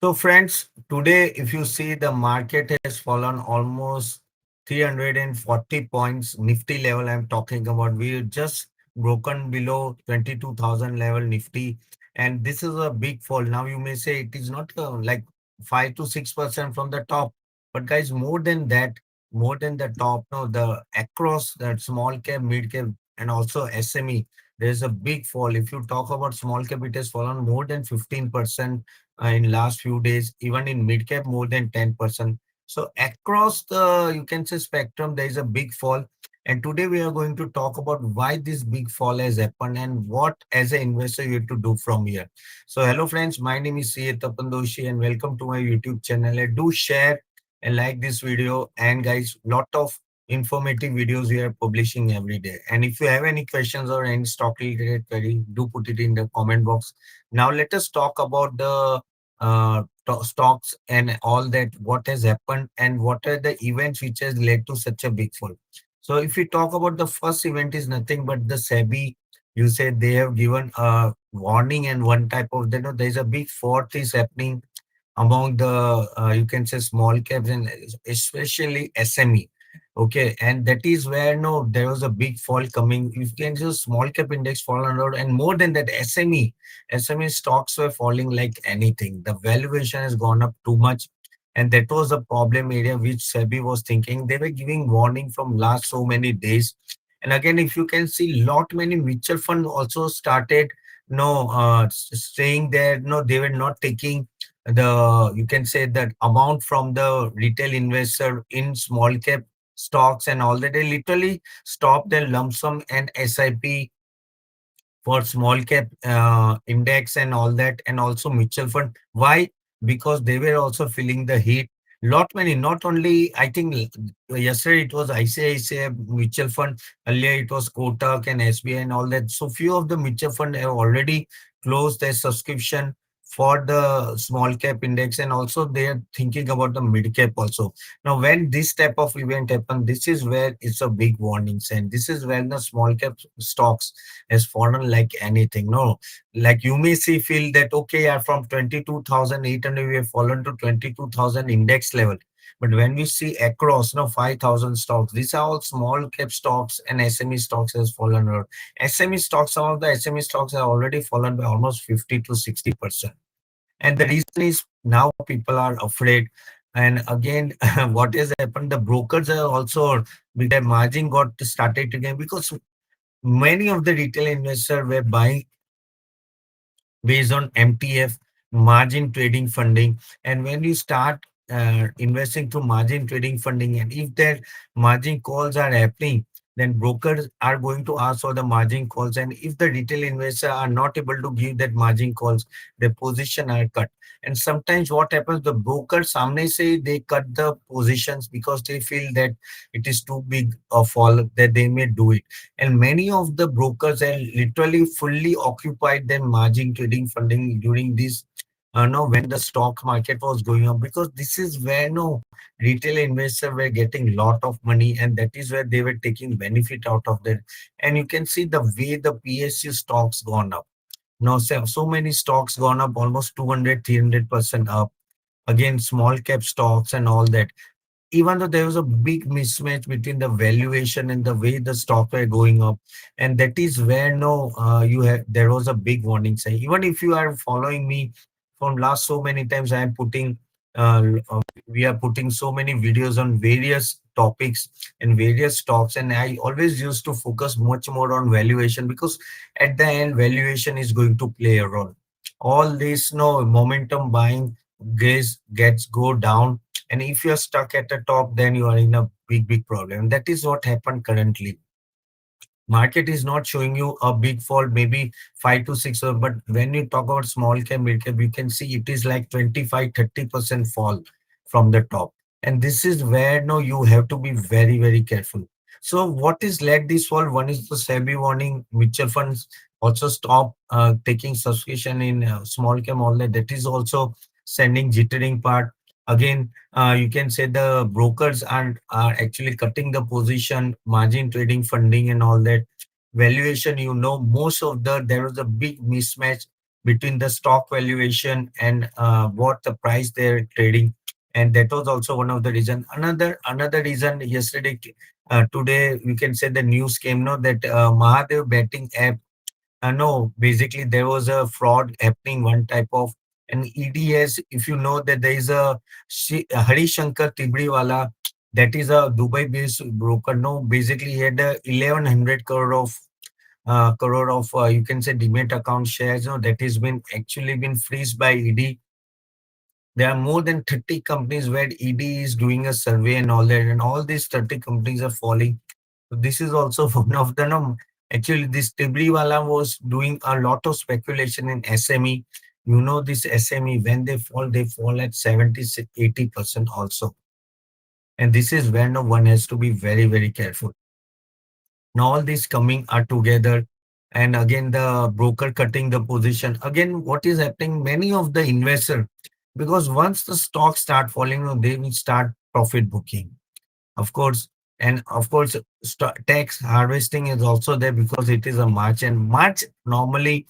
So, friends, today, if you see the market has fallen almost 340 points, Nifty level, I'm talking about. We just broken below 22,000 level Nifty, and this is a big fall. Now, you may say it is not like 5 to 6% from the top, but guys, more than the top, no, the across that small cap, mid cap, and also SME, there's a big fall. If you talk about small cap, it has fallen more than 15% in last few days, even in mid cap more than 10%. So across the, you can say, spectrum, there is a big fall. And today we are going to talk about why this big fall has happened and what as an investor you have to do from here. So hello friends, my name is Tapan Doshi and welcome to my YouTube channel. And do share and like this video, and guys, lot of informative videos we are publishing every day. And if you have any questions or any stock related query, do put it in the comment box. Now let us talk about the stocks and all that, what has happened and what are the events which has led to such a big fall. So if we talk about the first event is nothing but the SEBI, you said they have given a warning and one type of, there's a big froth is happening among the, you can say, small caps and especially SME. Okay, and that is where no, there was a big fall coming. You can see small cap index fall on, and more than that, SME stocks were falling like anything. The valuation has gone up too much, and that was a problem area which SEBI was thinking. They were giving warning from last so many days. And again, if you can see, lot many mutual fund also started no saying that no, they were not taking the, you can say, that amount from the retail investor in small cap stocks and all that. They literally stopped their lump sum and SIP for small cap index and all that, and also mutual fund. Why? Because they were also feeling the heat. Lot many, not only, I think yesterday it was ICICI mutual fund, earlier it was Kotak and SBI and all that. So few of the mutual fund have already closed their subscription for the small cap index, and also they are thinking about the mid cap also. Now, when this type of event happen, this is where it's a big warning sign. This is when the small cap stocks has fallen like anything. No, like you may see, feel that okay, yeah, from 22,800 we have fallen to 22,000 index level. But when we see across, 5,000 stocks, these are all small cap stocks, and SME stocks has fallen. Or SME stocks, some of the SME stocks have already fallen by almost 50 to 60%. And the reason is now people are afraid. And again, what has happened, the brokers are also, with their margin got started again, because many of the retail investors were buying based on MTF, margin trading funding. And when you start investing through margin trading funding, and if their margin calls are happening, then brokers are going to ask for the margin calls. And if the retail investors are not able to give that margin calls, their position are cut. And sometimes what happens, the brokers samne say they cut the positions because they feel that it is too big a fall that they may do it. And many of the brokers are literally fully occupied their margin trading funding during this, no, when the stock market was going up, because this is where no retail investors were getting lot of money, and that is where they were taking benefit out of that. And you can see the way the PSU stocks gone up. Now, so many stocks gone up almost 200, 300% up. Again, small cap stocks and all that, even though there was a big mismatch between the valuation and the way the stock were going up. And that is where no, you have, there was a big warning sign. Even if you are following me from last so many times, I am putting we are putting so many videos on various topics and various stocks, and I always used to focus much more on valuation, because at the end valuation is going to play a role. All this no momentum buying gets go down, and if you're stuck at the top, then you are in a big problem. That is what happened currently. Market is not showing you a big fall, maybe 5 to 6, but when you talk about small cap, mid cap, you can see it is like 25-30% fall from the top. And this is where no, you have to be very careful. So what is led this fall? One is the SEBI warning, mutual funds also stop taking subscription in small cap, all that. That is also sending jittering part. Again, you can say the brokers are actually cutting the position, margin trading funding and all that. Valuation, most of there was a big mismatch between the stock valuation and what the price they're trading. And that was also one of the reason. Another reason yesterday, today we can say the news came, no, that Mahadev betting app, no, basically there was a fraud happening, one type of, and EDS, if you know that there is a Hari Shankar Tibriwala, that is a Dubai-based broker. No, basically he had 1100 crore of you can say demat account shares. No, that has been actually been freezed by ED. There are more than 30 companies where ED is doing a survey and all that, and all these 30 companies are falling. So this is also one of the no. Actually, this Tibriwala was doing a lot of speculation in SME. You know, this SME, when they fall at 70, 80% also. And this is where no one has to be very, very careful. Now all these coming are together, and again the broker cutting the position. Again, what is happening? Many of the investor, because once the stocks start falling, they will start profit booking, of course. And of course, tax harvesting is also there because it is a March, and March normally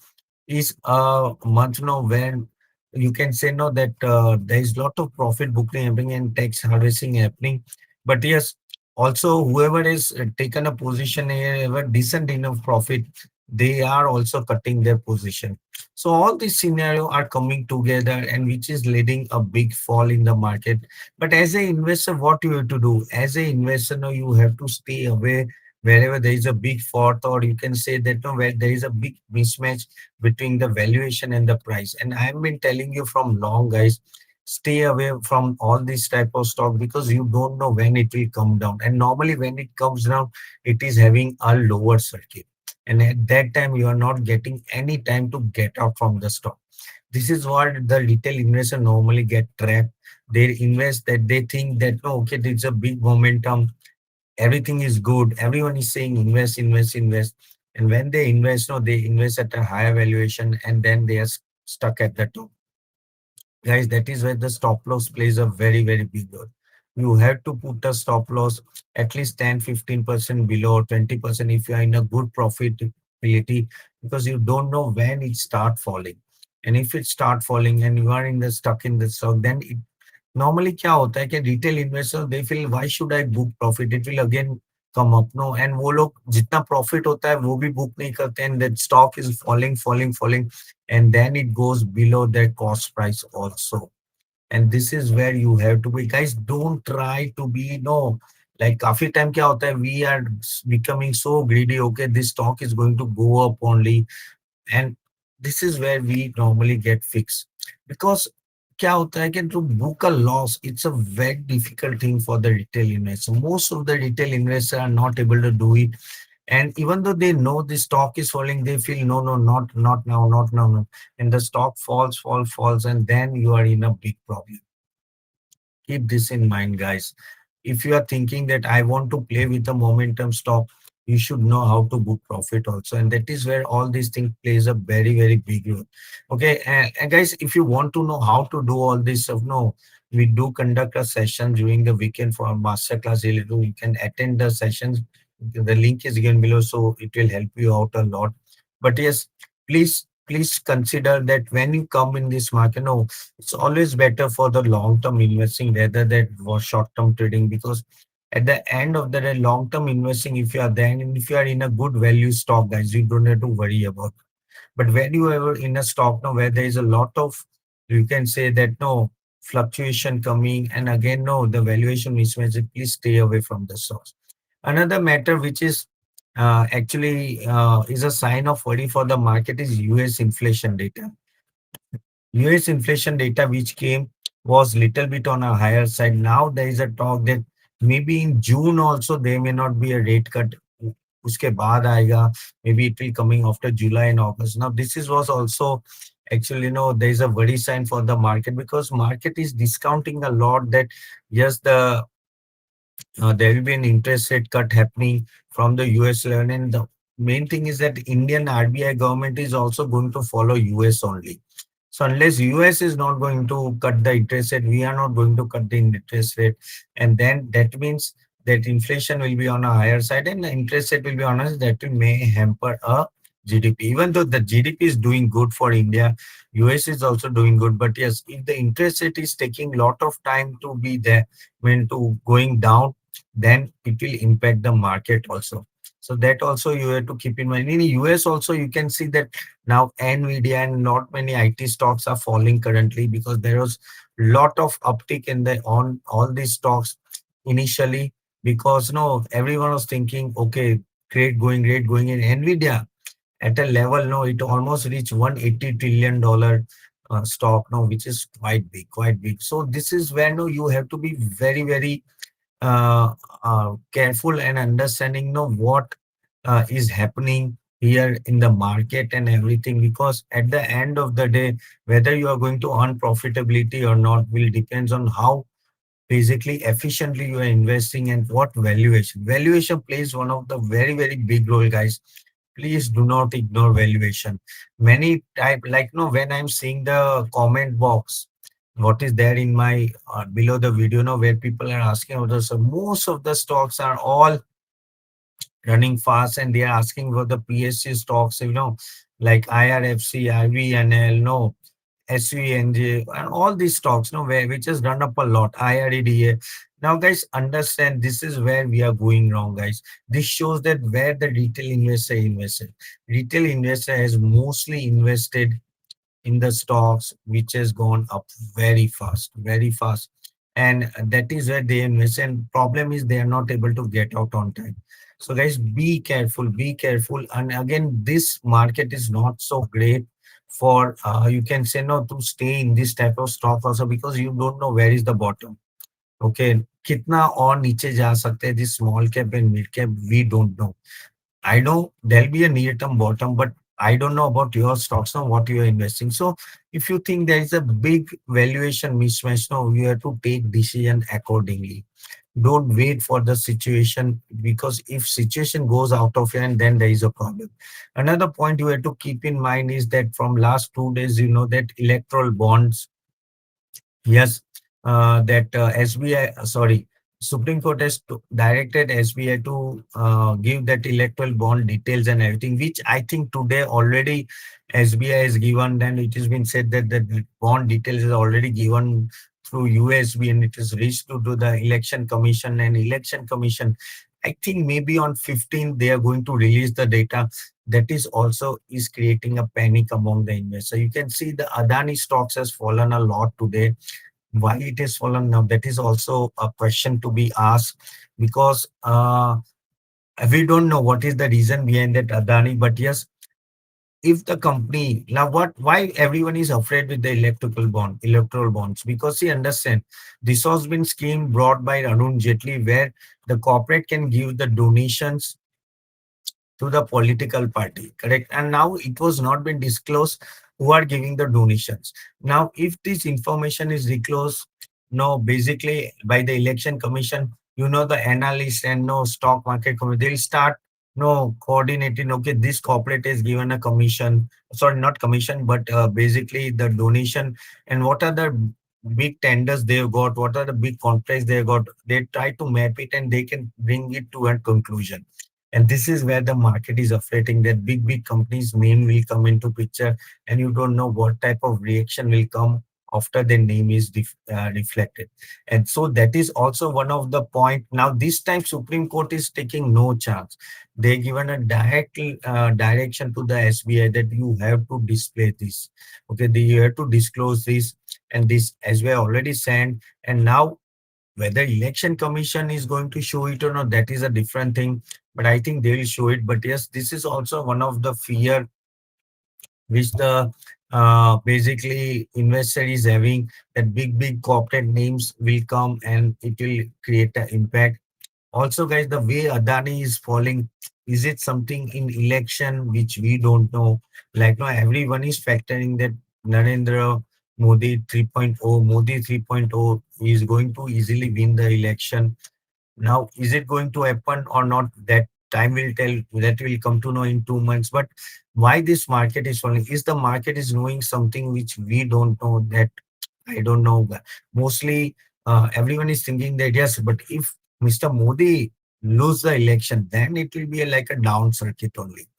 is a month now when you can say no that there is lot of profit booking happening and tax harvesting happening. But yes, also whoever is taken a position here, have a decent enough profit, they are also cutting their position. So all these scenario are coming together, and which is leading a big fall in the market. But as an investor, what you have to do? As an investor, no, you have to stay away wherever there is a big fault, or you can say that no, where there is a big mismatch between the valuation and the price. And I've been telling you from long, guys, stay away from all this type of stock because you don't know when it will come down. And normally when it comes down, it is having a lower circuit. And at that time, you are not getting any time to get out from the stock. This is what the retail investor normally get trapped. They invest that they think that no, okay, it's a big momentum, everything is good. Everyone is saying invest, invest, invest. And when they invest, no, they invest at a higher valuation and then they are stuck at the top. Guys, that is where the stop loss plays a very, very big role. You have to put a stop loss at least 10, 15% below, 20% if you are in a good profitability, because you don't know when it start falling. And if it start falling and you are in the stuck in the stock, then it normally क्या होता है कि retail investor they feel why should I book profit, it will again come up, no, and वो लोग जितना profit होता है वो भी बुक नहीं करते, and that stock is falling falling falling, and then it goes below their cost price also. And this is where you have to be, guys, don't try to be, no, like काफी time क्या होता है, we are becoming so greedy, okay, this stock is going to go up only. And this is where we normally get fixed, because क्या होता है कि to book a loss, it's a very difficult thing for the retail investor. Most of the retail investors are not able to do it. And even though they know the stock is falling, they feel no, no, not now, not now, no. And the stock falls, and then you are in a big problem. Keep this in mind, guys. If you are thinking that I want to play with the momentum stock, you should know how to book profit also. And that is where all these things plays a very, very big role. Okay. And guys, if you want to know how to do all this stuff, no, we do conduct a session during the weekend for our masterclass. You can attend the sessions. The link is given below, so it will help you out a lot. But yes, please consider that when you come in this market, no, it's always better for the long-term investing rather than for short-term trading, because at the end of the day, long-term investing, if you are there and if you are in a good value stock, guys, you don't have to worry about. But when you are in a stock now where there is a lot of, you can say that no fluctuation coming, and again no the valuation mismatch, please stay away from the stocks. Another matter which is actually is a sign of worry for the market is US inflation data. US inflation data which came was little bit on a higher side. Now there is a talk that maybe in June also there may not be a rate cut. उसके बाद आएगा. Maybe it will coming after July and August. Now this is was also actually, there is a worry sign for the market, because market is discounting a lot that yes, there will be an interest rate cut happening from the US level. And the main thing is that Indian RBI government is also going to follow US only. So unless US is not going to cut the interest rate, we are not going to cut the interest rate. And then that means that inflation will be on a higher side and the interest rate will be on us. That will may hamper a GDP. Even though the GDP is doing good for India, US is also doing good. But yes, if the interest rate is taking lot of time to be there, when to going down, then it will impact the market also. So that also you have to keep in mind. In US also, you can see that now Nvidia and not many IT stocks are falling currently because there was lot of uptick in the on all these stocks initially, because no everyone was thinking, okay, great going in Nvidia at a level, no, it almost reached $180 trillion stock now, which is quite big, quite big. So this is where no you have to be very, very uh, careful and understanding know what is happening here in the market and everything, because at the end of the day, whether you are going to earn profitability or not will depends on how basically efficiently you are investing and what valuation plays one of the very, very big role, guys. Please do not ignore valuation. Many type, like no, when I'm seeing the comment box, what is there in my below the video now, where people are asking about this, so most of the stocks are all running fast and they are asking for the PSC stocks, like IRFC, IVNL, no, SVNJ, and all these stocks, where which has run up a lot, IREDA. Now, guys, understand this is where we are going wrong, guys. This shows that where the retail investor invested. Retail investor has mostly invested in the stocks which has gone up very fast, very fast. And that is where they invest. And problem is they are not able to get out on time. So guys, be careful, be careful. And again, this market is not so great for you can say no to stay in this type of stock also, because you don't know where is the bottom. Okay, kitna और नीचे जा सकते हैं, this small cap and mid cap, we don't know. I know there'll be a near-term bottom, but I don't know about your stocks now, what you are investing. So if you think there is a big valuation mismatch now, you have to take decision accordingly. Don't wait for the situation, because if situation goes out of hand, then there is a problem. Another point you have to keep in mind is that from last 2 days, you know that electoral bonds. Yes, that SBI, sorry, Supreme Court has directed SBI to give that electoral bond details and everything, which I think today already SBI has given. Then it has been said that the bond details is already given through USB and it is reached to the Election Commission. And Election Commission, I think maybe on 15th they are going to release the data. That is also is creating a panic among the investors. You can see the Adani stocks has fallen a lot today. Why it is fallen now, that is also a question to be asked, because we don't know what is the reason behind that Adani. But yes, if the company now, what why everyone is afraid with the electoral bonds, because see, understand, this has been scheme brought by Arun Jaitley, where the corporate can give the donations to the political party, correct? And now it was not been disclosed who are giving the donations. Now, if this information is disclosed, no, basically by the election commission, the analysts and no stock market committee, they'll start no coordinating. Okay, this corporate is given a commission, sorry, not commission, but basically the donation, and what are the big tenders they've got, what are the big contracts they've got. They try to map it and they can bring it to a conclusion. And this is where the market is afraid that big companies name will come into picture, and you don't know what type of reaction will come after their name is reflected. And so that is also one of the point. Now this time Supreme Court is taking no chance. They given a direct direction to the SBI that you have to display this. Okay, you have to disclose this, and this SBI already sent. And now whether election commission is going to show it or not, that is a different thing. But I think they will show it. But yes, this is also one of the fear which the basically investor is having, that big corporate names will come and it will create an impact. Also, guys, the way Adani is falling, is it something in election which we don't know? Like now, everyone is factoring that Narendra Modi 3.0 is going to easily win the election. Now, is it going to happen or not? That time will tell. That will come to know in 2 months. But why this market is falling? Is the market is knowing something which we don't know? That I don't know. Mostly, everyone is thinking that yes, but if Mr. Modi lose the election, then it will be like a down circuit only.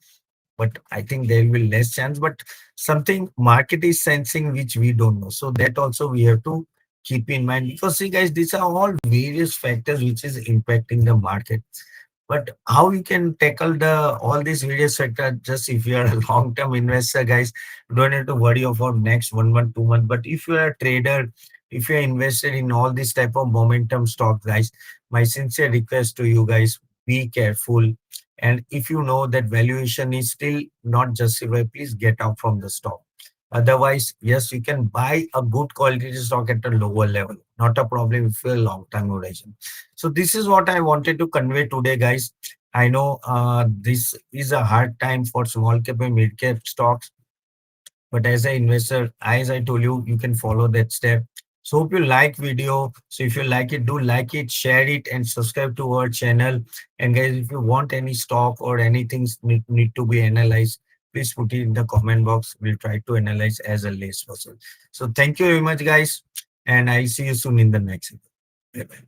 but I think there will be less chance. But something market is sensing which we don't know. So that also we have to keep in mind, because see guys, these are all various factors which is impacting the market. But how you can tackle the all these various factors, just if you are a long-term investor, guys, you don't have to worry about next 1 month, 2 months. But if you are a trader, if you are invested in all this type of momentum stock, guys, my sincere request to you guys, be careful. And if you know that valuation is still not justified, please get out from the stock. Otherwise, yes, you can buy a good quality stock at a lower level. Not a problem if you're a long-term horizon. So this is what I wanted to convey today, guys. I know this is a hard time for small cap and mid cap stocks, but as an investor, as I told you, you can follow that step. So hope you like video. So if you like it, do like it, share it, and subscribe to our channel. And guys, if you want any stock or anything need to be analyzed, please put it in the comment box. We'll try to analyze as early as possible. So thank you very much, guys, and I see you soon in the next video. Bye bye.